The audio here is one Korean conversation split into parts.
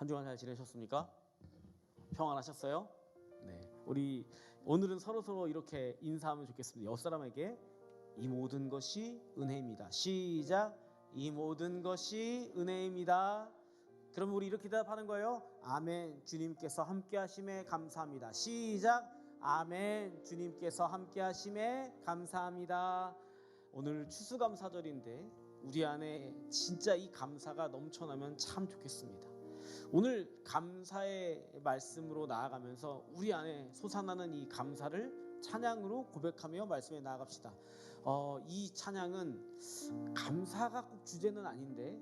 한 주간 잘 지내셨습니까? 평안하셨어요? 네. 우리 오늘은 서로 이렇게 인사하면 좋겠습니다. 옆 사람에게 이 모든 것이 은혜입니다. 시작. 이 모든 것이 은혜입니다. 그럼 우리 이렇게 대답하는 거예요. 아멘. 주님께서 함께 하심에 감사합니다. 시작. 아멘. 주님께서 함께 하심에 감사합니다. 오늘 추수감사절인데 우리 안에 진짜 이 감사가 넘쳐나면 참 좋겠습니다. 오늘 감사의 말씀으로 나아가면서 우리 안에 솟아나는 이 감사를 찬양으로 고백하며 말씀에 나아갑시다. 이 찬양은 감사가 꼭 주제는 아닌데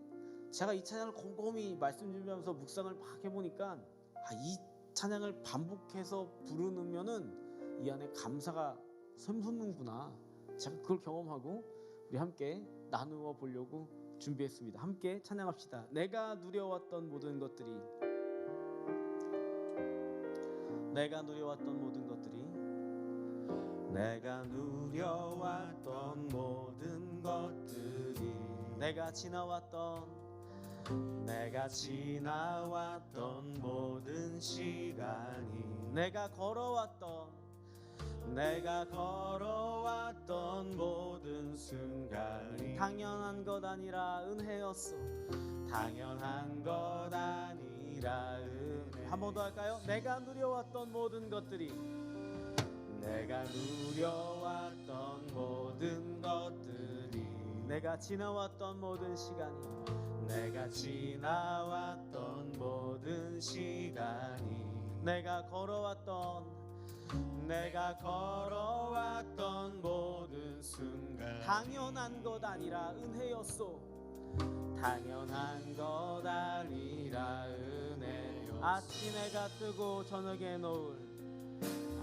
제가 이 찬양을 곰곰이 말씀 준비하면서 묵상을 막 해보니까 이 찬양을 반복해서 부르면은 이 안에 감사가 샘솟는구나. 제가 그걸 경험하고 우리 함께 나누어 보려고 준비했습니다. 함께 찬양합시다. 내가 누려왔던 모든 것들이, 내가 누려왔던 모든 것들이, 내가 누려왔던 모든 것들이, 내가 지나왔던 모든 시간이, 내가 걸어왔던 모든 순간이 당연한 것 아니라 은혜였어. 당연한 것 아니라 은혜. 한 번 더 할까요? 내가 누려왔던 모든 것들이, 내가 누려왔던 모든 것들이, 내가 지나왔던 모든 시간이, 내가 지나왔던 모든 시간이, 내가 걸어왔던 모든 순간 당연한 것 아니라 은혜였소. 당연한 것 아니라 은혜였소. 아침 해가 뜨고 저녁에 노을,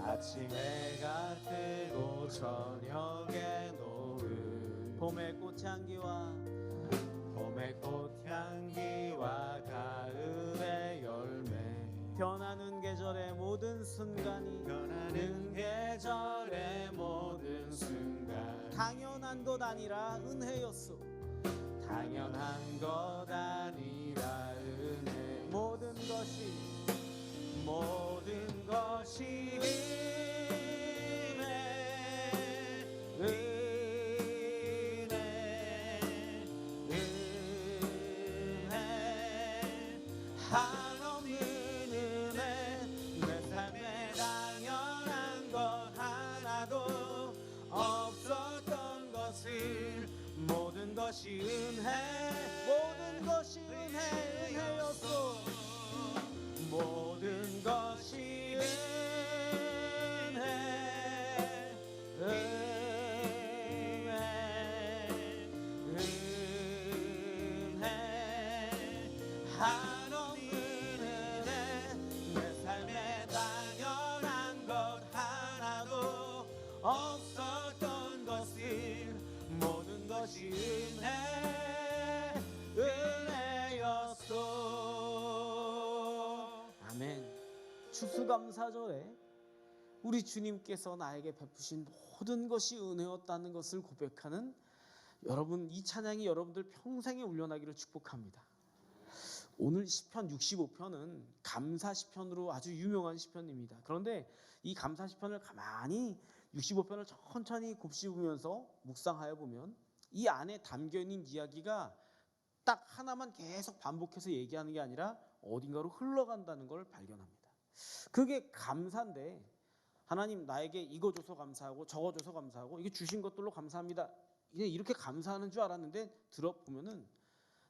아침 해가 뜨고 저녁에 노을, 봄의 꽃향기와 가을의 열매, 변하는 계절의 모든 순간이, 당연한 것 아니라 은혜였소. 당연한 것 아니라 은혜. 모든 것이 한없는 은혜. 내 삶에 당연한 것 하나도 없었던 것을, 모든 것이 은혜였소. 모든 것이 한없는 은혜. 내 삶에 당연한 것 하나도 없었던 것을, 모든 것이 은혜였소. 아멘. 추수감사절에 우리 주님께서 나에게 베푸신 모든 것이 은혜였다는 것을 고백하는 여러분, 이 찬양이 여러분들 평생에 울려나기를 축복합니다. 오늘 시편 65편은 감사 시편으로 아주 유명한 시편입니다. 그런데 이 감사 시편을 가만히 65편을 천천히 곱씹으면서 묵상하여 보면 이 안에 담겨있는 이야기가 딱 하나만 계속 반복해서 얘기하는 게 아니라 어딘가로 흘러간다는 걸 발견합니다. 그게 감사인데, 하나님 나에게 이거 줘서 감사하고 저거 줘서 감사하고 이게 주신 것들로 감사합니다, 이렇게 감사하는 줄 알았는데 들어보면은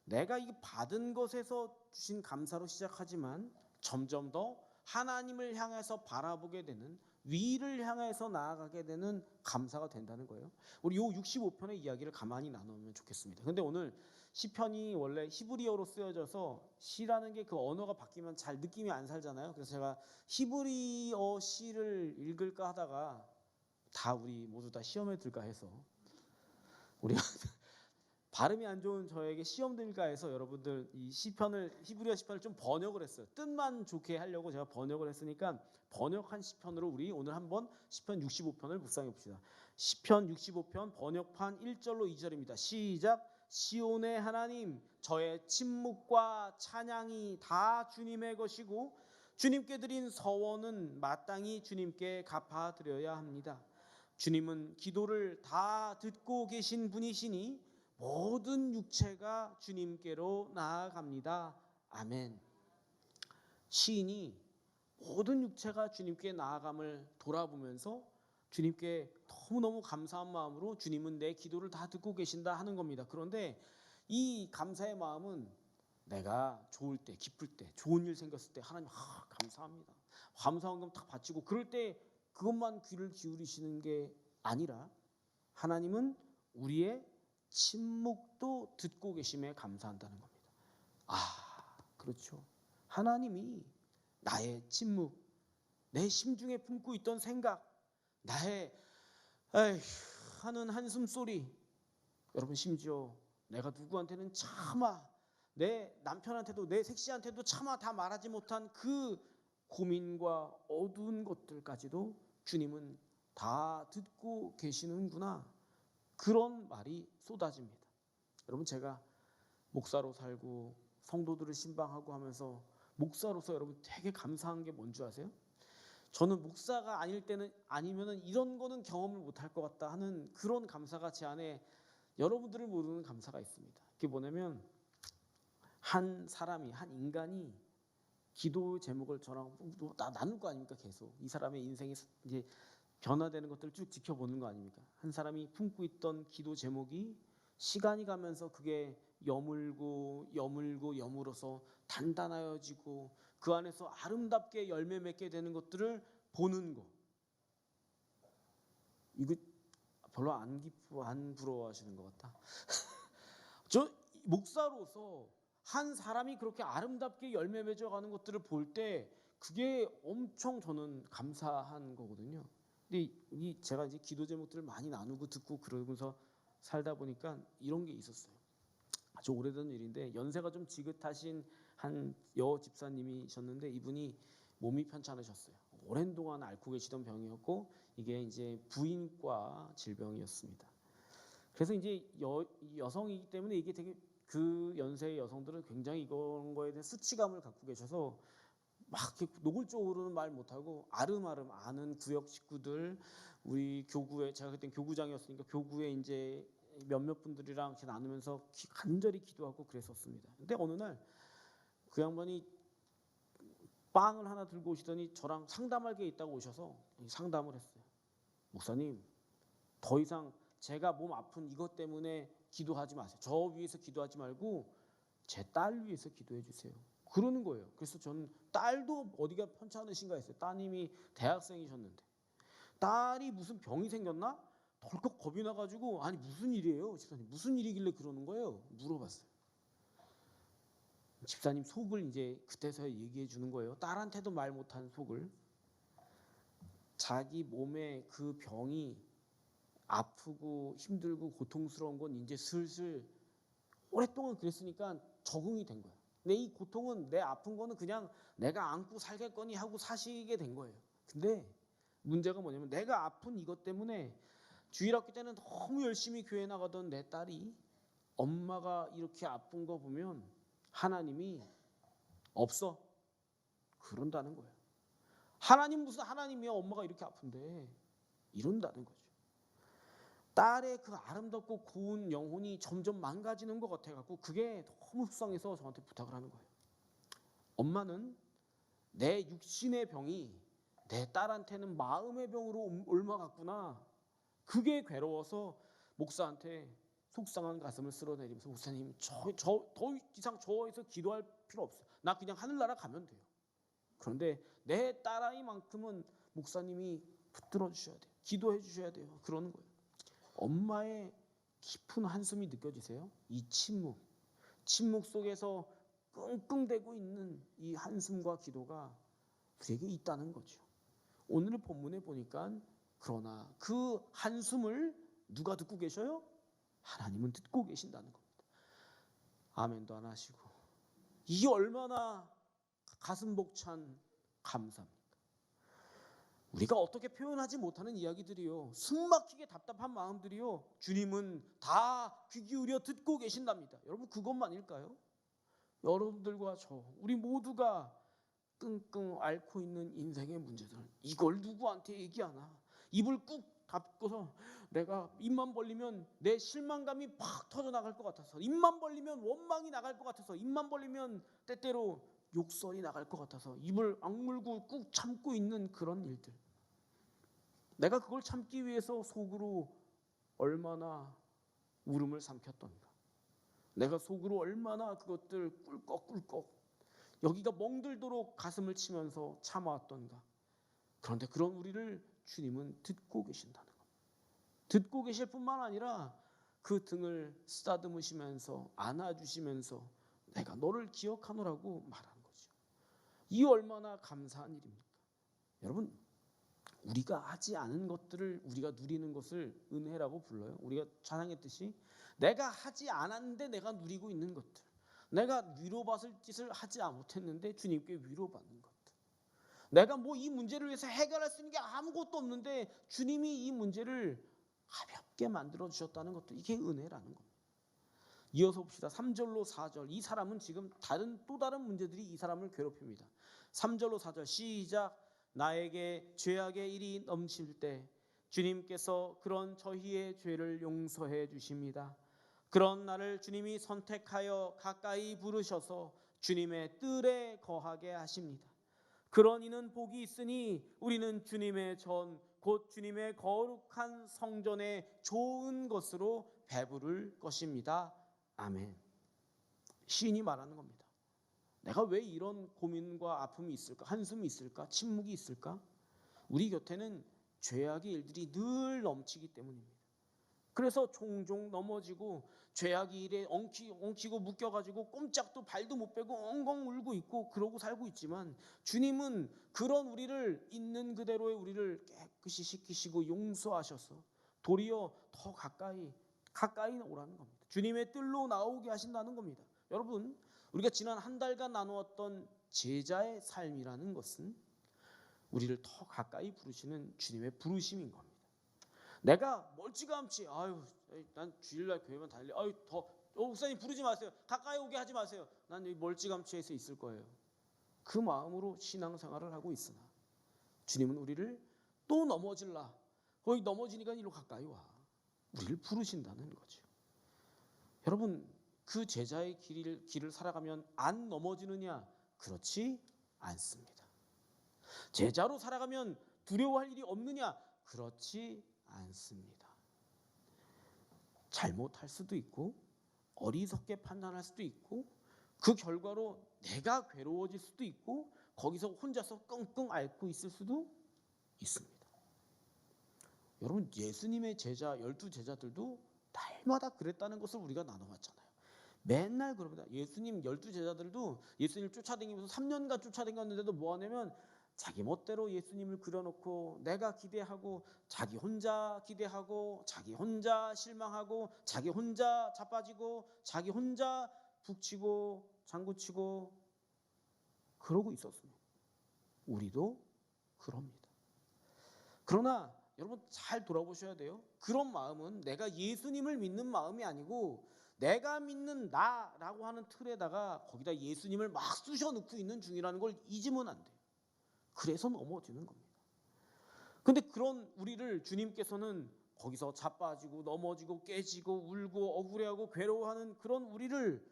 내가 이 받은 것에서 주신 감사로 시작하지만 점점 더 하나님을 향해서 바라보게 되는, 위를 향해서 나아가게 되는 감사가 된다는 거예요. 우리 요 65편의 이야기를 가만히 나누면 좋겠습니다. 근데 오늘 시편이 원래 히브리어로 쓰여져서 시라는 게 그 언어가 바뀌면 잘 느낌이 안 살잖아요. 그래서 제가 히브리어 시를 읽을까 하다가 다 우리 모두 다 시험에 들까 해서 우리 발음이 안 좋은 저에게 시험 들까 해서 여러분들 이 시편을, 히브리어 시편을 좀 번역을 했어요. 뜻만 좋게 하려고 제가 번역을 했으니까 번역한 시편으로 우리 오늘 한번 시편 65편을 묵상해 봅시다. 시편 65편 번역판 1절로 2절입니다. 시작. 시온의 하나님, 저의 침묵과 찬양이 다 주님의 것이고 주님께 드린 서원은 마땅히 주님께 갚아드려야 합니다. 주님은 기도를 다 듣고 계신 분이시니 모든 육체가 주님께로 나아갑니다. 아멘. 시인이 모든 육체가 주님께 나아감을 돌아보면서 주님께 너무너무 감사한 마음으로 주님은 내 기도를 다 듣고 계신다 하는 겁니다. 그런데 이 감사의 마음은 내가 좋을 때, 기쁠 때, 좋은 일 생겼을 때 하나님 감사합니다. 감사한 건 딱 바치고 그럴 때 그것만 귀를 기울이시는 게 아니라 하나님은 우리의 침묵도 듣고 계심에 감사한다는 겁니다. 그렇죠. 하나님이 나의 침묵, 내 심중에 품고 있던 생각, 나의 하는 한숨 소리, 여러분 심지어 내가 누구한테는 차마 내 남편한테도 내 색시한테도 차마 다 말하지 못한 그 고민과 어두운 것들까지도 주님은 다 듣고 계시는구나, 그런 말이 쏟아집니다. 여러분 제가 목사로 살고 성도들을 신방하고 하면서 목사로서 여러분 되게 감사한 게 뭔지 아세요? 저는 목사가 아닐 때는 아니면은 이런 거는 경험을 못할 것 같다 하는 그런 감사가 제 안에 여러분들을 모르는 감사가 있습니다. 그게 뭐냐면 한 사람이, 한 인간이 기도 제목을 저랑 나눌 거 아닙니까? 계속 이 사람의 인생이 이제 변화되는 것들을 쭉 지켜보는 거 아닙니까? 한 사람이 품고 있던 기도 제목이 시간이 가면서 그게 여물어서 단단해지고 그 안에서 아름답게 열매 맺게 되는 것들을 보는 거. 이거 별로 안 부러워하시는 것 같다. 저 목사로서 한 사람이 그렇게 아름답게 열매 맺어가는 것들을 볼 때 그게 엄청 저는 감사한 거거든요. 근데 제가 이제 기도 제목들을 많이 나누고 듣고 그러면서 살다 보니까 이런 게 있었어요. 아주 오래된 일인데 연세가 좀 지긋하신 한 집사님이셨는데 이분이 몸이 편찮으셨어요. 오랜 동안 앓고 계시던 병이었고 이게 이제 부인과 질병이었습니다. 그래서 이제 여성이기 때문에 이게 되게 그 연세의 여성들은 굉장히 이런 거에 대해 수치감을 갖고 계셔서 막 노골적으로는 말 못하고 아름아름 아는 구역 식구들, 우리 교구에, 제가 그때 교구장이었으니까 교구에 이제 몇몇 분들이랑 이렇게 나누면서 간절히 기도하고 그랬었습니다. 근데 어느 날 그 양반이 빵을 하나 들고 오시더니 저랑 상담할 게 있다고 오셔서 상담을 했어요. 목사님, 더 이상 제가 몸 아픈 이것 때문에 기도하지 마세요. 저 위해서 기도하지 말고 제 딸 위해서 기도해 주세요. 그러는 거예요. 그래서 저는 딸도 어디가 편찮으신가 했어요. 따님이 대학생이셨는데 딸이 무슨 병이 생겼나? 덜컥 겁이 나가지고 아니 무슨 일이에요? 집사님 무슨 일이길래 그러는 거예요? 물어봤어요. 집사님 속을 이제 그때서야 얘기해 주는 거예요. 딸한테도 말 못한 속을. 자기 몸에 그 병이 아프고 힘들고 고통스러운 건 이제 슬슬 오랫동안 그랬으니까 적응이 된 거예요. 근데 이 고통은, 내 아픈 거는 그냥 내가 안고 살겠거니 하고 사시게 된 거예요. 근데 문제가 뭐냐면 내가 아픈 이것 때문에 주일학교 때는 너무 열심히 교회 나가던 내 딸이 엄마가 이렇게 아픈 거 보면 하나님이 없어 그런다는 거예요. 하나님 무슨 하나님이야, 엄마가 이렇게 아픈데, 이런다는 거죠. 딸의 그 아름답고 고운 영혼이 점점 망가지는 것 같아갖고 그게 너무 속상해서 저한테 부탁을 하는 거예요. 엄마는 내 육신의 병이 내 딸한테는 마음의 병으로 옮아갔구나. 그게 괴로워서 목사한테 속상한 가슴을 쓸어내리면서 목사님 더 이상 저에서 기도할 필요 없어요. 나 그냥 하늘나라 가면 돼요. 그런데 내 딸아이만큼은 목사님이 붙들어 주셔야 돼요. 기도해 주셔야 돼요. 그러는 거예요. 엄마의 깊은 한숨이 느껴지세요? 이 침묵 속에서 끙끙대고 있는 이 한숨과 기도가 우리에게 있다는 거죠. 오늘 본문에 보니까 그러나 그 한숨을 누가 듣고 계셔요? 하나님은 듣고 계신다는 겁니다. 아멘도 안 하시고. 이게 얼마나 가슴 벅찬 감사입니까? 우리가 어떻게 표현하지 못하는 이야기들이요, 숨막히게 답답한 마음들이요, 주님은 다 귀 기울여 듣고 계신답니다. 여러분, 그것만일까요? 여러분들과 저, 우리 모두가 끙끙 앓고 있는 인생의 문제들, 이걸 누구한테 얘기하나? 입을 꾹 닫고서 내가 입만 벌리면 내 실망감이 팍 터져 나갈 것 같아서, 입만 벌리면 원망이 나갈 것 같아서, 입만 벌리면 때때로 욕설이 나갈 것 같아서 입을 악물고 꾹 참고 있는 그런 일들, 내가 그걸 참기 위해서 속으로 얼마나 울음을 삼켰던가, 내가 속으로 얼마나 그것들 꿀꺽꿀꺽 여기가 멍들도록 가슴을 치면서 참아왔던가. 그런데 그런 우리를 주님은 듣고 계신다는 겁니다. 듣고 계실 뿐만 아니라 그 등을 쓰다듬으시면서 안아주시면서 내가 너를 기억하노라고 말하는 거죠. 이 얼마나 감사한 일입니까? 여러분, 우리가 하지 않은 것들을 우리가 누리는 것을 은혜라고 불러요. 우리가 찬양했듯이 내가 하지 않았는데 내가 누리고 있는 것들, 내가 위로받을 짓을 하지 못했는데 주님께 위로받는 것들, 내가 뭐 이 문제를 위해서 해결할 수 있는 게 아무것도 없는데 주님이 이 문제를 가볍게 만들어 주셨다는 것도, 이게 은혜라는 겁니다. 이어서 봅시다. 3절로 4절. 이 사람은 지금 또 다른 문제들이 이 사람을 괴롭힙니다. 3절로 4절 시작. 나에게 죄악의 일이 넘칠 때 주님께서 그런 저희의 죄를 용서해 주십니다. 그런 나를 주님이 선택하여 가까이 부르셔서 주님의 뜰에 거하게 하십니다. 그런 이는 복이 있으니 우리는 주님의 전 곧 주님의 거룩한 성전의 좋은 것으로 배부를 것입니다. 아멘. 시인이 말하는 겁니다. 내가 왜 이런 고민과 아픔이 있을까? 한숨이 있을까? 침묵이 있을까? 우리 곁에는 죄악의 일들이 늘 넘치기 때문입니다. 그래서 종종 넘어지고 죄악의 일에 엉키고 묶여가지고 꼼짝도 발도 못 빼고 엉엉 울고 있고 그러고 살고 있지만, 주님은 그런 우리를 있는 그대로의 우리를 깨끗이 씻기시고 용서하셔서 도리어 더 가까이 오라는 겁니다. 주님의 뜰로 나오게 하신다는 겁니다. 여러분, 우리가 지난 한 달간 나누었던 제자의 삶이라는 것은 우리를 더 가까이 부르시는 주님의 부르심인 겁니다. 내가 멀찌감치 난 주일날 교회만 다닐래, 목사님 부르지 마세요, 가까이 오게 하지 마세요, 난 여기 멀찌감치해서 있을 거예요, 그 마음으로 신앙생활을 하고 있으나 주님은 우리를 또 넘어질라, 거기 넘어지니까 이리로 가까이 와, 우리를 부르신다는 거죠. 여러분, 그 제자의 길을 살아가면 안 넘어지느냐? 그렇지 않습니다. 제자로 살아가면 두려워할 일이 없느냐? 그렇지 않습니다. 잘못할 수도 있고 어리석게 판단할 수도 있고 그 결과로 내가 괴로워질 수도 있고 거기서 혼자서 끙끙 앓고 있을 수도 있습니다. 여러분, 예수님의 제자 12제자들도 날마다 그랬다는 것을 우리가 나눠봤잖아요. 맨날 그럽니다. 예수님 12제자들도 예수님을 쫓아다니면서 3년간 쫓아다녔는데도 뭐 하냐면 자기 멋대로 예수님을 그려놓고 내가 기대하고 자기 혼자 기대하고 자기 혼자 실망하고 자기 혼자 자빠지고 자기 혼자 북치고 장구치고 그러고 있었습니다. 우리도 그럽니다. 그러나 여러분, 잘 돌아보셔야 돼요. 그런 마음은 내가 예수님을 믿는 마음이 아니고 내가 믿는 나라고 하는 틀에다가 거기다 예수님을 막 쑤셔 넣고 있는 중이라는 걸 잊으면 안 돼요. 그래서 넘어지는 겁니다. 근데 그런 우리를 주님께서는 거기서 자빠지고 넘어지고 깨지고 울고 억울해하고 괴로워하는 그런 우리를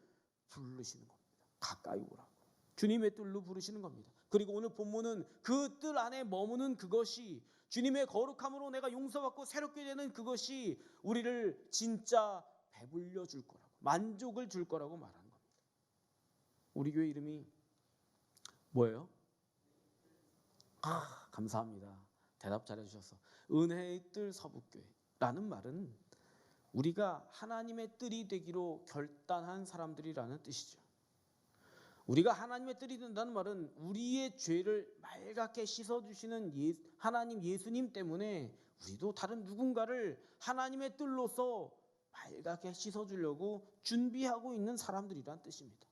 부르시는 겁니다. 가까이 오라고. 주님의 뜰로 부르시는 겁니다. 그리고 오늘 본문은 그 뜰 안에 머무는 그것이, 주님의 거룩함으로 내가 용서받고 새롭게 되는 그것이 우리를 진짜 배불려 줄 거라고, 만족을 줄 거라고 말하는 겁니다. 우리 교회 이름이 뭐예요? 감사합니다. 대답 잘해주셔서. 은혜의 뜰 서북교회라는 말은 우리가 하나님의 뜰이 되기로 결단한 사람들이라는 뜻이죠. 우리가 하나님의 뜰이 된다는 말은 우리의 죄를 맑게 씻어주시는 하나님 예수님 때문에 우리도 다른 누군가를 하나님의 뜰로서 맑게 씻어주려고 준비하고 있는 사람들이란 뜻입니다.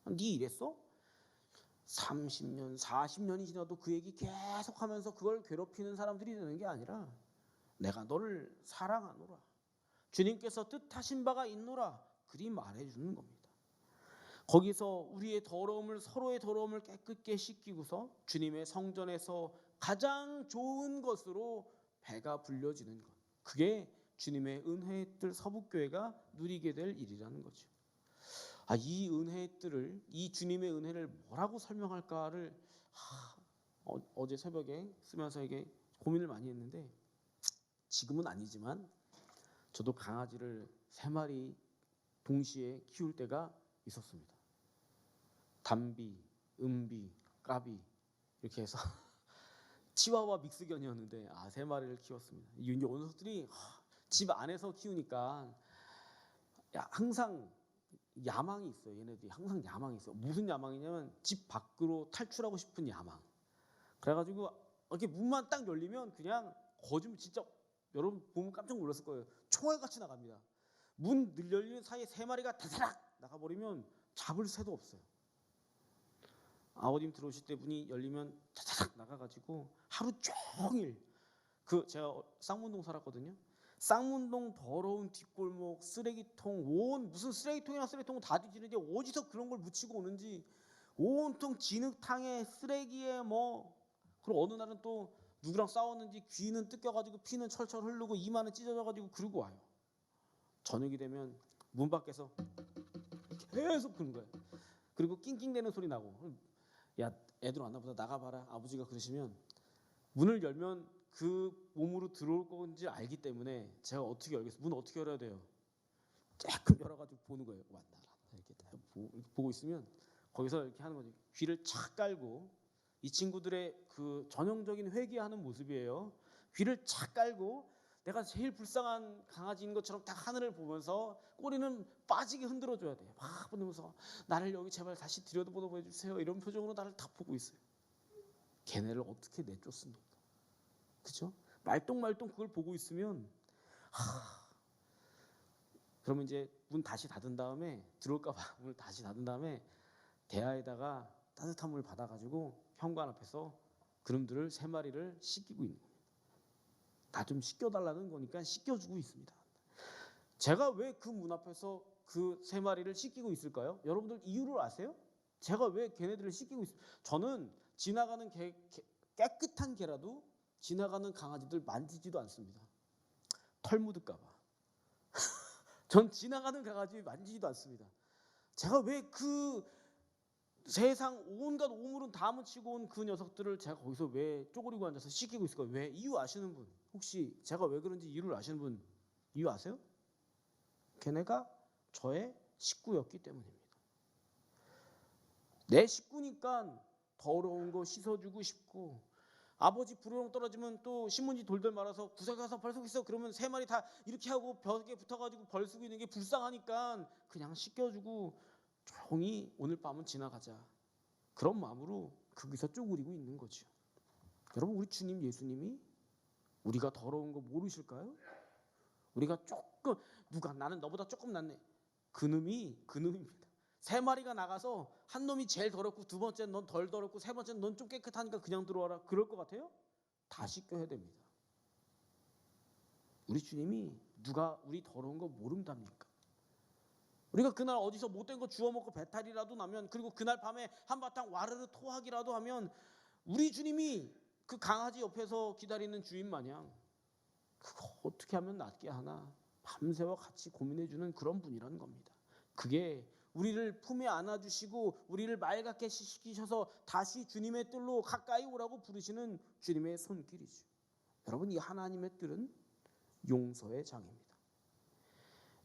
네 이랬어? 30년, 40년이 지나도 그 얘기 계속하면서 그걸 괴롭히는 사람들이 되는 게 아니라 내가 너를 사랑하노라. 주님께서 뜻하신 바가 있노라. 그리 말해주는 겁니다. 거기서 우리의 더러움을 서로의 더러움을 깨끗게 씻기고서 주님의 성전에서 가장 좋은 것으로 배가 불려지는 것. 그게 주님의 은혜의 뜰 서북교회가 누리게 될 일이라는 거죠. 이 은혜의 뜰을, 이 주님의 은혜를 뭐라고 설명할까를 어제 새벽에 쓰면서 이게 고민을 많이 했는데, 지금은 아니지만 저도 강아지를 3마리 동시에 키울 때가 있었습니다. 담비, 은비, 까비 이렇게 해서 치와와 믹스견이었는데 3마리를 키웠습니다. 이 녀석들이 집 안에서 키우니까 항상 야망이 있어요. 얘네들이 항상 야망이 있어요. 무슨 야망이냐면 집 밖으로 탈출하고 싶은 야망. 그래가지고 이렇게 문만 딱 열리면 그냥 거짓말, 진짜 여러분 보면 깜짝 놀랐을 거예요. 총알같이 나갑니다. 문 열리는 사이에 3마리가 다다닥 나가버리면 잡을 새도 없어요. 아버님 들어오실 때 문이 열리면 다다닥 나가가지고 하루 종일, 제가 쌍문동 살았거든요. 쌍문동 더러운 뒷골목, 쓰레기통, 무슨 쓰레기통이나 쓰레기통은 다 뒤지는데 어디서 그런 걸 묻히고 오는지 온통 진흙탕에 쓰레기에 그리고 어느 날은 또 누구랑 싸웠는지 귀는 뜯겨가지고 피는 철철 흐르고 이마는 찢어져가지고 그러고 와요. 저녁이 되면 문 밖에서 계속 그런 거예요. 그리고 낑낑대는 소리 나고, 야 애들 왔나 보다 나가봐라 아버지가 그러시면, 문을 열면 그 몸으로 들어올 건지 알기 때문에 제가 어떻게 열겠어요? 문 어떻게 열어야 돼요? 조금 열어가지고 보는 거예요. 왔나 이렇게 보고 있으면 거기서 이렇게 하는 거지. 귀를 착 깔고, 이 친구들의 그 전형적인 회개하는 모습이에요. 귀를 착 깔고 내가 제일 불쌍한 강아지인 것처럼 딱 하늘을 보면서 꼬리는 빠지게 흔들어줘야 돼요. 막 보면서 나를 여기 제발 다시 들여다보게 해주세요. 이런 표정으로 나를 다 보고 있어요. 걔네를 어떻게 내쫓습니까? 그죠? 말똥말똥 그걸 보고 있으면 그러면 이제 문 다시 닫은 다음에, 들어올까봐 문을 다시 닫은 다음에 대야에다가 따뜻한 물 받아가지고 현관 앞에서 그놈들을 3마리를 씻기고 있는 거예요. 나 좀 씻겨달라는 거니까 씻겨주고 있습니다. 제가 왜 그 문 앞에서 그 3마리를 씻기고 있을까요? 여러분들 이유를 아세요? 제가 왜 걔네들을 씻기고 있어요? 저는 지나가는 깨끗한 개라도 지나가는 강아지들 만지지도 않습니다. 털 묻을까봐. 전 지나가는 강아지 만지지도 않습니다. 제가 왜 그 세상 온갖 오물은 다 묻히고 온 그 녀석들을 제가 거기서 왜 쪼그리고 앉아서 씻기고 있을까요? 왜? 이유 아시는 분? 혹시 제가 왜 그런지 이유를 아시는 분 이유 아세요? 걔네가 저의 식구였기 때문입니다. 내 식구니까 더러운 거 씻어주고 싶고, 아버지 부르렁 떨어지면 또 신문지 돌돌 말아서 구석에 가서 벌 쓰고 있어 그러면 3마리 다 이렇게 하고 벽에 붙어가지고 벌 쓰고 있는 게 불쌍하니까 그냥 씻겨주고 조용히 오늘 밤은 지나가자, 그런 마음으로 거기서 쪼그리고 있는 거죠. 여러분, 우리 주님 예수님이 우리가 더러운 거 모르실까요? 우리가 조금, 누가 나는 너보다 조금 낫네, 그놈입니다. 3마리가 나가서 한 놈이 제일 더럽고 두 번째는 넌 덜 더럽고 세 번째는 넌 좀 깨끗하니까 그냥 들어와라, 그럴 것 같아요? 다 씻겨야 됩니다. 우리 주님이 누가 우리 더러운 거 모른답니까? 우리가 그날 어디서 못된 거 주워 먹고 배탈이라도 나면, 그리고 그날 밤에 한바탕 와르르 토하기라도 하면 우리 주님이 그 강아지 옆에서 기다리는 주인 마냥 그거 어떻게 하면 낫게 하나 밤새워 같이 고민해주는 그런 분이라는 겁니다. 그게 우리를 품에 안아주시고 우리를 맑게 씻기셔서 다시 주님의 뜰로 가까이 오라고 부르시는 주님의 손길이죠. 여러분, 이 하나님의 뜰은 용서의 장입니다.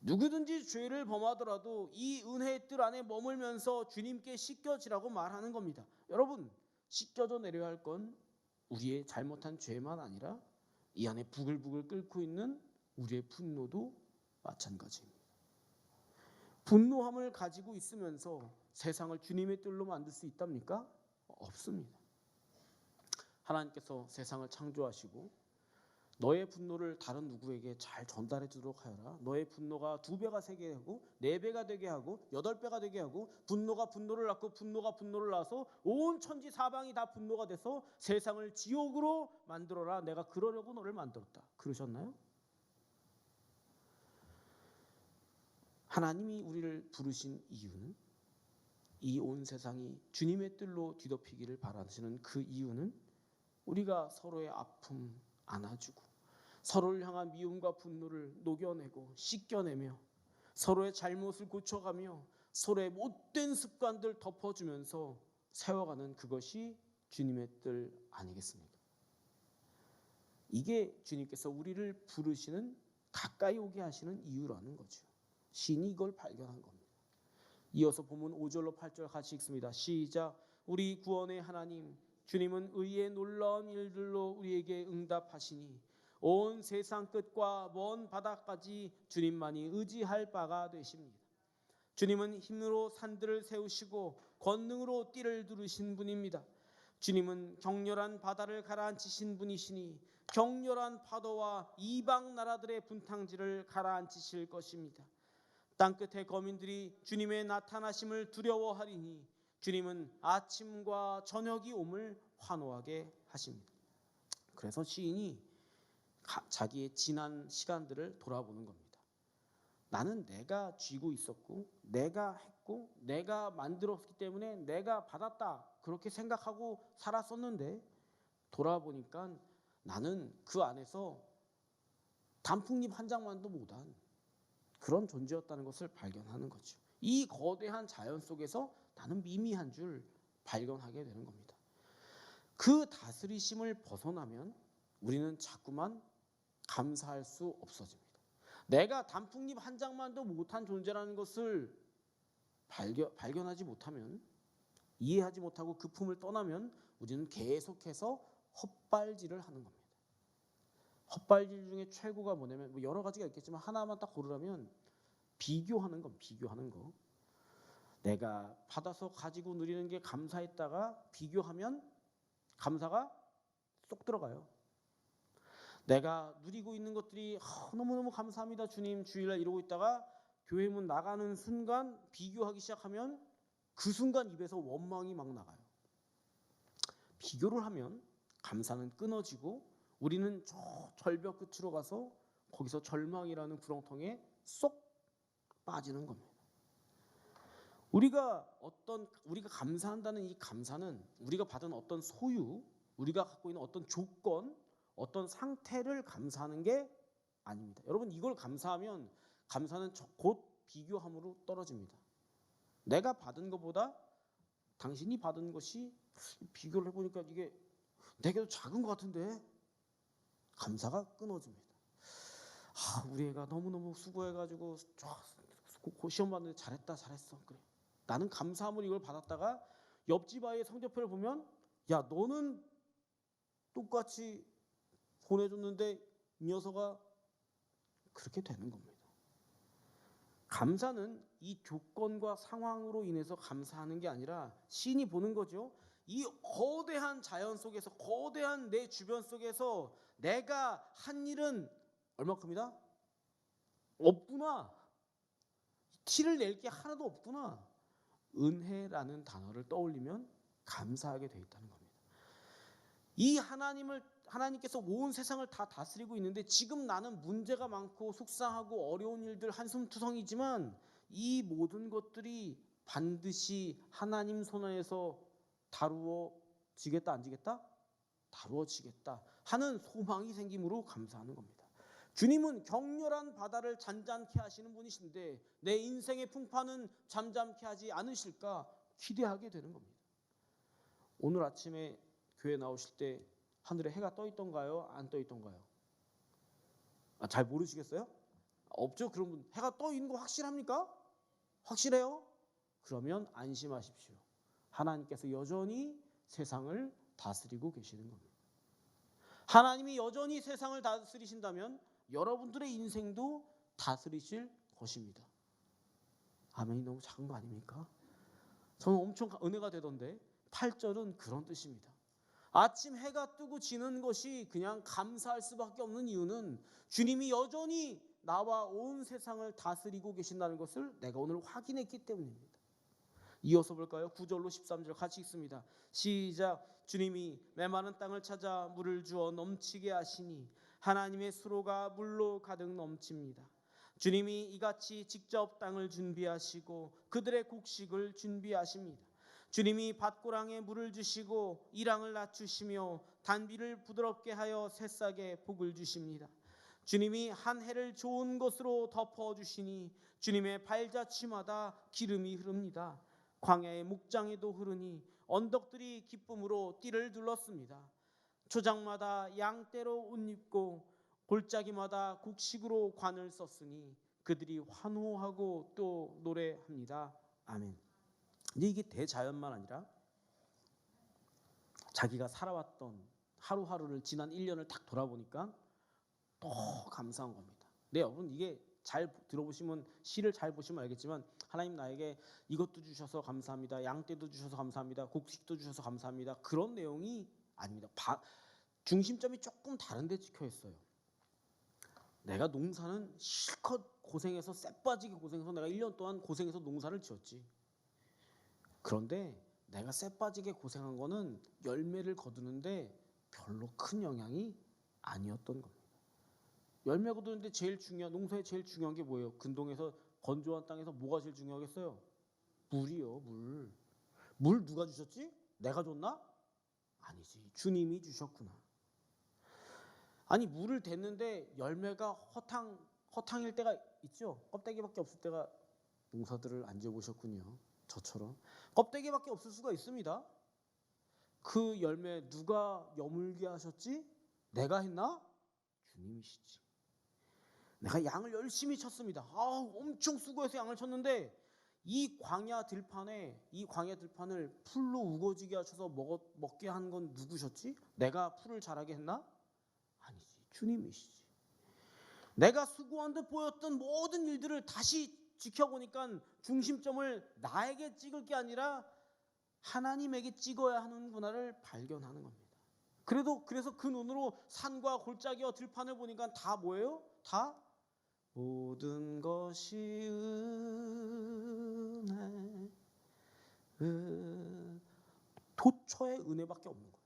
누구든지 죄를 범하더라도 이 은혜의 뜰 안에 머물면서 주님께 씻겨지라고 말하는 겁니다. 여러분, 씻겨져 내려야 할 건 우리의 잘못한 죄만 아니라 이 안에 부글부글 끓고 있는 우리의 분노도 마찬가지입니다. 분노함을 가지고 있으면서 세상을 주님의 뜰로 만들 수 있답니까? 없습니다. 하나님께서 세상을 창조하시고 너의 분노를 다른 누구에게 잘 전달해 주도록 하여라. 너의 분노가 2배가 되게 하고 4배가 되게 하고 8배가 되게 하고 분노가 분노를 낳고 분노가 분노를 낳아서 온 천지 사방이 다 분노가 돼서 세상을 지옥으로 만들어라. 내가 그러려고 너를 만들었다. 그러셨나요? 하나님이 우리를 부르신 이유는, 이 온 세상이 주님의 뜰로 뒤덮이기를 바라시는 그 이유는 우리가 서로의 아픔 안아주고 서로를 향한 미움과 분노를 녹여내고 씻겨내며 서로의 잘못을 고쳐가며 서로의 못된 습관들 덮어주면서 세워가는 그것이 주님의 뜰 아니겠습니까? 이게 주님께서 우리를 부르시는, 가까이 오게 하시는 이유라는 거죠. 시인이 이걸 발견한 겁니다. 이어서 본문 5절로 8절 같이 읽습니다. 시작. 우리 구원의 하나님, 주님은 의의 놀라운 일들로 우리에게 응답하시니 온 세상 끝과 먼 바다까지 주님만이 의지할 바가 되십니다. 주님은 힘으로 산들을 세우시고 권능으로 띠를 두르신 분입니다. 주님은 격렬한 바다를 가라앉히신 분이시니 격렬한 파도와 이방 나라들의 분탕지를 가라앉히실 것입니다. 땅끝의 거민들이 주님의 나타나심을 두려워하리니 주님은 아침과 저녁이 옴을 환호하게 하십니다. 그래서 시인이 자기의 지난 시간들을 돌아보는 겁니다. 나는 내가 쥐고 있었고 내가 했고 내가 만들었기 때문에 내가 받았다, 그렇게 생각하고 살았었는데 돌아보니까 나는 그 안에서 단풍잎 한 장만도 못한 그런 존재였다는 것을 발견하는 거죠. 이 거대한 자연 속에서 나는 미미한 줄 발견하게 되는 겁니다. 그 다스리심을 벗어나면 우리는 자꾸만 감사할 수 없어집니다. 내가 단풍잎 한 장만도 못한 존재라는 것을 발견하지 못하면, 이해하지 못하고 그 품을 떠나면 우리는 계속해서 헛발질을 하는 겁니다. 헛발질 중에 최고가 뭐냐면, 여러 가지가 있겠지만 하나만 딱 고르라면 비교하는 거, 비교하는 거. 내가 받아서 가지고 누리는 게 감사했다가 비교하면 감사가 쏙 들어가요. 내가 누리고 있는 것들이 너무너무 감사합니다 주님, 주일날 이러고 있다가 교회 문 나가는 순간 비교하기 시작하면 그 순간 입에서 원망이 막 나가요. 비교를 하면 감사는 끊어지고 우리는 저 절벽 끝으로 가서 거기서 절망이라는 구렁텅이에 쏙 빠지는 겁니다. 우리가 감사한다는 이 감사는 우리가 받은 어떤 소유, 우리가 갖고 있는 어떤 조건, 어떤 상태를 감사하는 게 아닙니다. 여러분, 이걸 감사하면 감사는 곧 비교함으로 떨어집니다. 내가 받은 것보다 당신이 받은 것이, 비교를 해보니까 이게 내게도 작은 것 같은데, 감사가 끊어집니다. 우리 애가 너무너무 수고해가지고 시험 봤는데 잘했어. 그래. 나는 감사함으로 이걸 받았다가 옆집 아이의 성적표를 보면, 야, 너는 똑같이 보내줬는데 이 녀석아, 그렇게 되는 겁니다. 감사는 이 조건과 상황으로 인해서 감사하는 게 아니라 신이 보는 거죠. 이 거대한 자연 속에서, 거대한 내 주변 속에서 내가 한 일은 얼마큼이다? 없구나. 티를 낼 게 하나도 없구나. 은혜라는 단어를 떠올리면 감사하게 돼 있다는 겁니다. 이 하나님께서 온 세상을 다 다스리고 있는데 지금 나는 문제가 많고 속상하고 어려운 일들 한숨투성이지만 이 모든 것들이 반드시 하나님 손 안에서 다루어지겠다, 안 지겠다? 다루어지겠다 하는 소망이 생김으로 감사하는 겁니다. 주님은 격렬한 바다를 잔잔케 하시는 분이신데 내 인생의 풍파는 잠잠케 하지 않으실까 기대하게 되는 겁니다. 오늘 아침에 교회 나오실 때 하늘에 해가 떠 있던가요? 안 떠 있던가요? 잘 모르시겠어요? 없죠? 그런 분, 해가 떠 있는 거 확실합니까? 확실해요? 그러면 안심하십시오. 하나님께서 여전히 세상을 다스리고 계시는 겁니다. 하나님이 여전히 세상을 다스리신다면 여러분들의 인생도 다스리실 것입니다. 아멘이 너무 작은 거 아닙니까? 저는 엄청 은혜가 되던데 8절은 그런 뜻입니다. 아침 해가 뜨고 지는 것이 그냥 감사할 수밖에 없는 이유는 주님이 여전히 나와 온 세상을 다스리고 계신다는 것을 내가 오늘 확인했기 때문입니다. 이어서 볼까요? 9절로 13절 같이 읽습니다. 시작. 주님이 메마른 땅을 찾아 물을 주어 넘치게 하시니 하나님의 수로가 물로 가득 넘칩니다. 주님이 이같이 직접 땅을 준비하시고 그들의 곡식을 준비하십니다. 주님이 밭고랑에 물을 주시고 이랑을 낮추시며 단비를 부드럽게 하여 새싹에 복을 주십니다. 주님이 한 해를 좋은 것으로 덮어주시니 주님의 발자취마다 기름이 흐릅니다. 광야의 목장에도 흐르니 언덕들이 기쁨으로 띠를 둘렀습니다. 초장마다 양떼로 옷 입고 골짜기마다 곡식으로 관을 썼으니 그들이 환호하고 또 노래합니다. 아멘. 근데 이게 대자연만 아니라 자기가 살아왔던 하루하루를 지난 1년을 딱 돌아보니까 또 감사한 겁니다. 네, 여러분 이게 잘 들어보시면 시를 잘 보시면 알겠지만 하나님 나에게 이것도 주셔서 감사합니다. 양떼도 주셔서 감사합니다. 곡식도 주셔서 감사합니다. 그런 내용이 아닙니다. 중심점이 조금 다른 데 찍혀 있어요. 내가 농사는 실컷 고생해서 쎄빠지게 고생해서 내가 1년 동안 고생해서 농사를 지었지. 그런데 내가 쎄빠지게 고생한 거는 열매를 거두는데 별로 큰 영향이 아니었던 겁니다. 열매 거두는데 농사에 제일 중요한 게 뭐예요? 근동에서 건조한 땅에서 뭐가 제일 중요하겠어요? 물이요, 물. 물 누가 주셨지? 내가 줬나? 아니지, 주님이 주셨구나. 아니 물을 댔는데 열매가 허탕일 때가 있죠. 껍데기밖에 없을 때가 농사들을 안 지어보셨군요. 저처럼 껍데기밖에 없을 수가 있습니다. 그 열매 누가 여물게 하셨지? 내가 했나? 주님이시지. 내가 양을 열심히 쳤습니다. 엄청 수고해서 양을 쳤는데 이 광야 들판을 풀로 우거지게 하셔서 먹게 한 건 누구셨지? 내가 풀을 자라게 했나? 아니지, 주님이시지. 내가 수고한 듯 보였던 모든 일들을 다시 지켜보니까 중심점을 나에게 찍을 게 아니라 하나님에게 찍어야 하는구나를 발견하는 겁니다. 그래서 그 눈으로 산과 골짜기와 들판을 보니까 다 뭐예요? 다 모든 것이 도처의 은혜밖에 없는 거예요.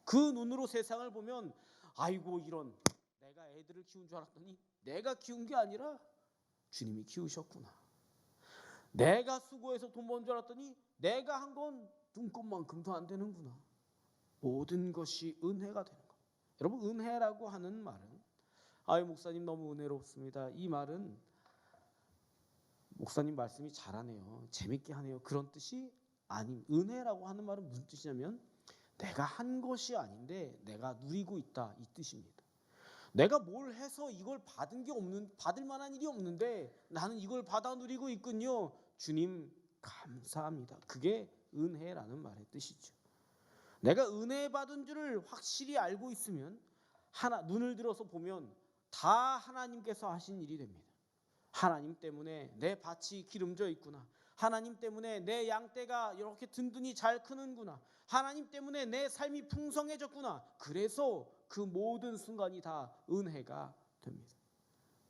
그 눈으로 세상을 보면 아이고 이런, 내가 애들을 키운 줄 알았더니 내가 키운 게 아니라 주님이 키우셨구나. 내가 수고해서 돈 번 줄 알았더니 내가 한 건 눈곱만큼도 안 되는구나. 모든 것이 은혜가 되는 것. 여러분 은혜라고 하는 말은 목사님 너무 은혜롭습니다. 이 말은 목사님 말씀이 잘하네요. 재밌게 하네요. 그런 뜻이 아닌, 은혜라고 하는 말은 무슨 뜻이냐면 내가 한 것이 아닌데 내가 누리고 있다, 이 뜻입니다. 내가 뭘 해서 이걸 받을 만한 일이 없는데 나는 이걸 받아 누리고 있군요. 주님 감사합니다. 그게 은혜라는 말의 뜻이죠. 내가 은혜 받은 줄을 확실히 알고 있으면 눈을 들어서 보면 다 하나님께서 하신 일이 됩니다. 하나님 때문에 내 밭이 기름져 있구나. 하나님 때문에 내 양떼가 이렇게 든든히 잘 크는구나. 하나님 때문에 내 삶이 풍성해졌구나. 그래서 그 모든 순간이 다 은혜가 됩니다.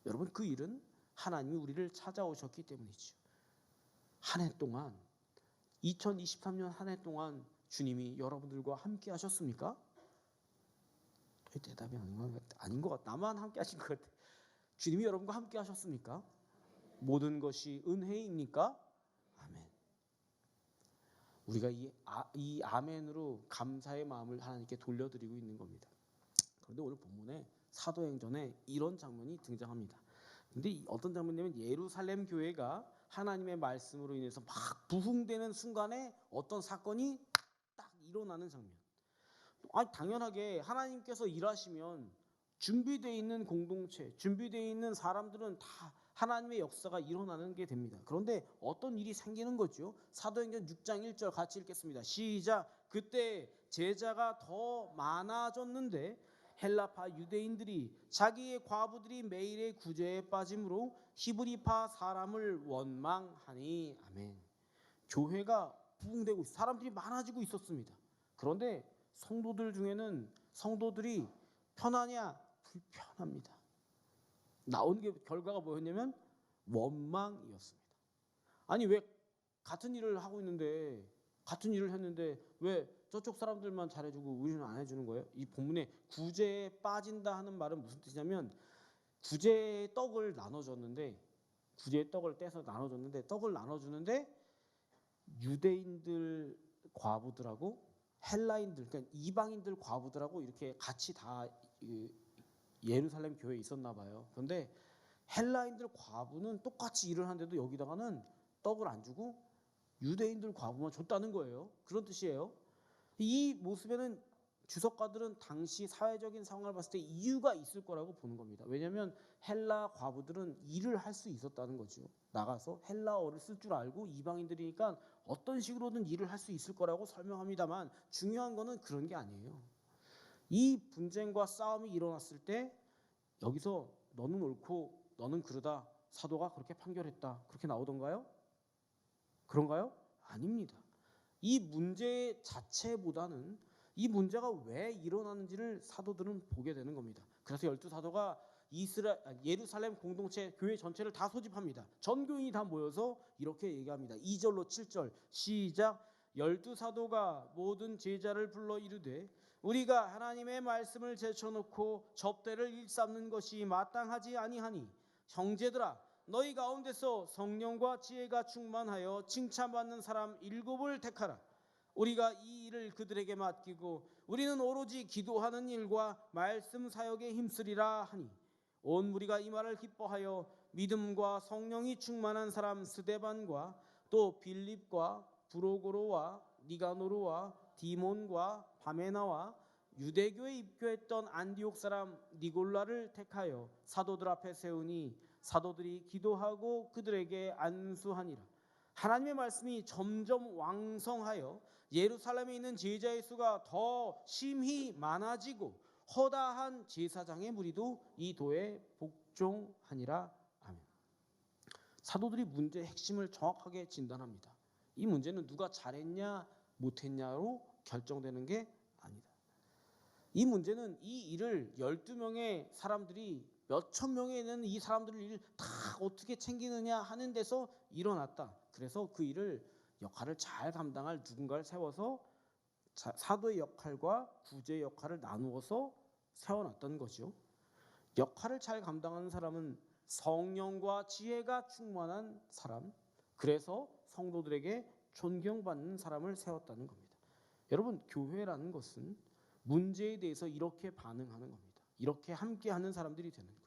여러분 그 일은 하나님이 우리를 찾아오셨기 때문이죠. 한 해 동안 2023년 한 해 동안 주님이 여러분들과 함께 하셨습니까? 대답이 아닌 것 같아. 나만 함께 하신 것 같아. 주님이 여러분과 함께 하셨습니까? 모든 것이 은혜입니까? 아멘. 우리가 이 아멘으로 감사의 마음을 하나님께 돌려드리고 있는 겁니다. 그런데 오늘 본문에 사도행전에 이런 장면이 등장합니다. 근데 어떤 장면이냐면 예루살렘 교회가 하나님의 말씀으로 인해서 막 부흥되는 순간에 어떤 사건이 딱 일어나는 장면. 당연하게 하나님께서 일하시면 준비되어 있는 공동체, 준비되어 있는 사람들은 다 하나님의 역사가 일어나는 게 됩니다. 그런데 어떤 일이 생기는 거죠? 사도행전 6장 1절 같이 읽겠습니다. 시작. 그때 제자가 더 많아졌는데 헬라파 유대인들이 자기의 과부들이 매일의 구제에 빠짐으로 히브리파 사람을 원망하니. 아멘. 교회가 부흥되고 사람들이 많아지고 있었습니다. 그런데 성도들 중에는 성도들이 편하냐? 불편합니다. 나온 결과가 뭐였냐면 원망이었습니다. 아니 왜 같은 일을 하고 있는데 같은 일을 했는데 왜 저쪽 사람들만 잘해주고 우리는 안 해주는 거예요? 이 본문에 구제에 빠진다 하는 말은 무슨 뜻이냐면 구제의 떡을 나눠줬는데 구제의 떡을 떼서 나눠줬는데 떡을 나눠주는데 유대인들 과부들하고 헬라인들 그러니까 이방인들 과부들하고 이렇게 같이 다 예루살렘 교회에 있었나 봐요. 그런데 헬라인들 과부는 똑같이 일을 하는데도 여기다가는 떡을 안 주고 유대인들 과부만 줬다는 거예요. 그런 뜻이에요. 이 모습에는 주석가들은 당시 사회적인 상황을 봤을 때 이유가 있을 거라고 보는 겁니다. 왜냐하면 헬라 과부들은 일을 할 수 있었다는 거죠. 나가서 헬라어를 쓸 줄 알고 이방인들이니까 어떤 식으로든 일을 할 수 있을 거라고 설명합니다만 중요한 거는 그런 게 아니에요. 이 분쟁과 싸움이 일어났을 때 여기서 너는 옳고 너는 그르다 사도가 그렇게 판결했다 그렇게 나오던가요? 그런가요? 아닙니다. 이 문제 자체보다는 이 문제가 왜 일어나는지를 사도들은 보게 되는 겁니다. 그래서 12사도가 예루살렘 공동체 교회 전체를 다 소집합니다. 전 교인이 다 모여서 이렇게 얘기합니다. 2절로 7절 시작. 12사도가 모든 제자를 불러 이르되 우리가 하나님의 말씀을 제쳐놓고 접대를 일삼는 것이 마땅하지 아니하니 형제들아 너희 가운데서 성령과 지혜가 충만하여 칭찬받는 사람 7을 택하라. 우리가 이 일을 그들에게 맡기고 우리는 오로지 기도하는 일과 말씀 사역에 힘쓰리라 하니 온 무리가 이 말을 기뻐하여 믿음과 성령이 충만한 사람 스데반과 또 빌립과 브로고로와 니가노르와 디몬과 바메나와 유대교에 입교했던 안디옥 사람 니골라를 택하여 사도들 앞에 세우니 사도들이 기도하고 그들에게 안수하니라. 하나님의 말씀이 점점 왕성하여 예루살렘에 있는 제자의 수가 더 심히 많아지고 허다한 제사장의 무리도 이 도에 복종하니라. 아멘. 사도들이 문제의 핵심을 정확하게 진단합니다. 이 문제는 누가 잘했냐 못했냐로 결정되는 게 아니다. 이 문제는 이 일을 12명의 사람들이 몇천 명에 있는 이 사람들을 일을 다 어떻게 챙기느냐 하는 데서 일어났다. 그래서 그 일을 역할을 잘 감당할 누군가를 세워서 사도의 역할과 구제의 역할을 나누어서 세워놨던 거죠. 역할을 잘 감당하는 사람은 성령과 지혜가 충만한 사람, 그래서 성도들에게 존경받는 사람을 세웠다는 겁니다. 여러분, 교회라는 것은 문제에 대해서 이렇게 반응하는 겁니다. 이렇게 함께하는 사람들이 되는 것.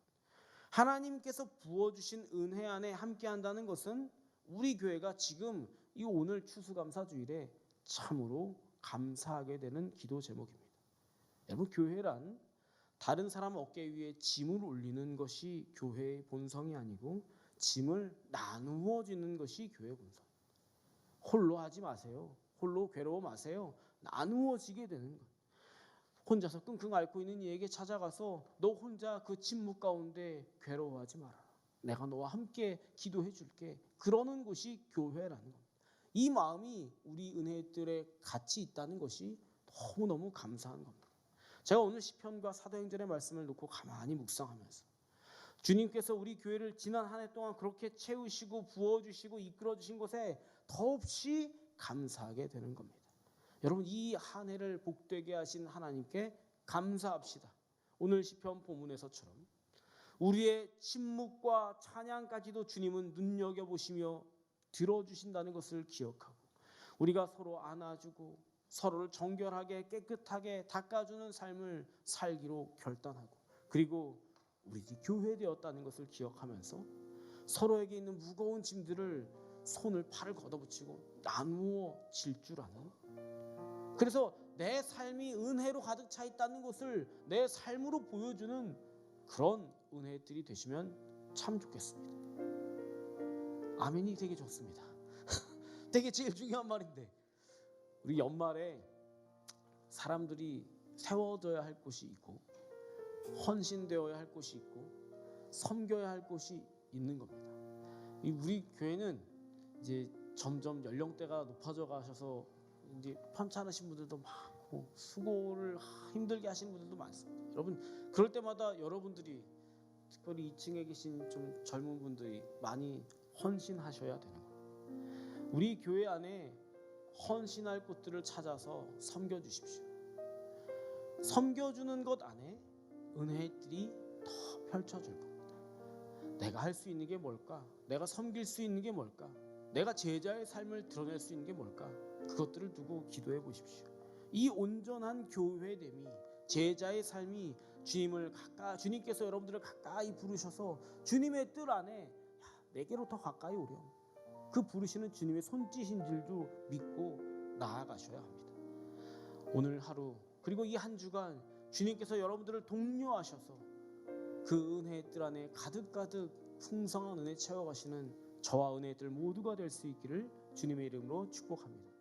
하나님께서 부어주신 은혜 안에 함께한다는 것은 우리 교회가 지금 이 오늘 추수감사주일에 참으로 감사하게 되는 기도 제목입니다. 여러분, 교회란 다른 사람 어깨 위에 짐을 올리는 것이 교회의 본성이 아니고 짐을 나누어 주는 것이 교회의 본성. 홀로 하지 마세요. 홀로 괴로워 마세요. 나누어지게 되는 것. 혼자서 끙끙 앓고 있는 이에게 찾아가서 너 혼자 그 침묵 가운데 괴로워하지 마라. 내가 너와 함께 기도해 줄게. 그러는 것이 교회라는 겁니다. 이 마음이 우리 은혜들에 같이 있다는 것이 너무너무 감사한 겁니다. 제가 오늘 시편과 사도행전의 말씀을 놓고 가만히 묵상하면서 주님께서 우리 교회를 지난 한 해 동안 그렇게 채우시고 부어주시고 이끌어주신 것에 더없이 감사하게 되는 겁니다. 여러분, 이 한 해를 복되게 하신 하나님께 감사합시다. 오늘 시편 본문에서처럼 우리의 침묵과 찬양까지도 주님은 눈여겨보시며 들어주신다는 것을 기억하고 우리가 서로 안아주고 서로를 정결하게 깨끗하게 닦아주는 삶을 살기로 결단하고 그리고 우리 교회 되었다는 것을 기억하면서 서로에게 있는 무거운 짐들을 손을 팔을 걷어붙이고 나누어 질 줄 아는, 그래서 내 삶이 은혜로 가득 차 있다는 것을 내 삶으로 보여주는 그런 은혜들이 되시면 참 좋겠습니다. 아멘이 되게 좋습니다. 되게 제일 중요한 말인데 우리 연말에 사람들이 세워져야 할 곳이 있고 헌신되어야 할 곳이 있고 섬겨야 할 곳이 있는 겁니다. 우리 교회는 이제 점점 연령대가 높아져 가셔서 이제 편찮으신 분들도 많고 수고를 힘들게 하시는 분들도 많습니다. 여러분 그럴 때마다 여러분들이 특별히 2층에 계신 좀 젊은 분들이 많이 헌신하셔야 되는 거예요. 우리 교회 안에 헌신할 곳들을 찾아서 섬겨 주십시오. 섬겨주는 것 안에 은혜들이 더 펼쳐질 겁니다. 내가 할 수 있는 게 뭘까? 내가 섬길 수 있는 게 뭘까? 내가 제자의 삶을 드러낼 수 있는 게 뭘까? 그것들을 두고 기도해 보십시오. 이 온전한 교회됨이, 제자의 삶이 주님께서 여러분들을 가까이 부르셔서 주님의 뜰 안에 내게로 더 가까이 오렴, 그 부르시는 주님의 손짓인 줄도 믿고 나아가셔야 합니다. 오늘 하루 그리고 이 한 주간 주님께서 여러분들을 독려하셔서 그 은혜의 뜰 안에 가득가득 풍성한 은혜 채워가시는 저와 은혜의 뜰 모두가 될 수 있기를 주님의 이름으로 축복합니다.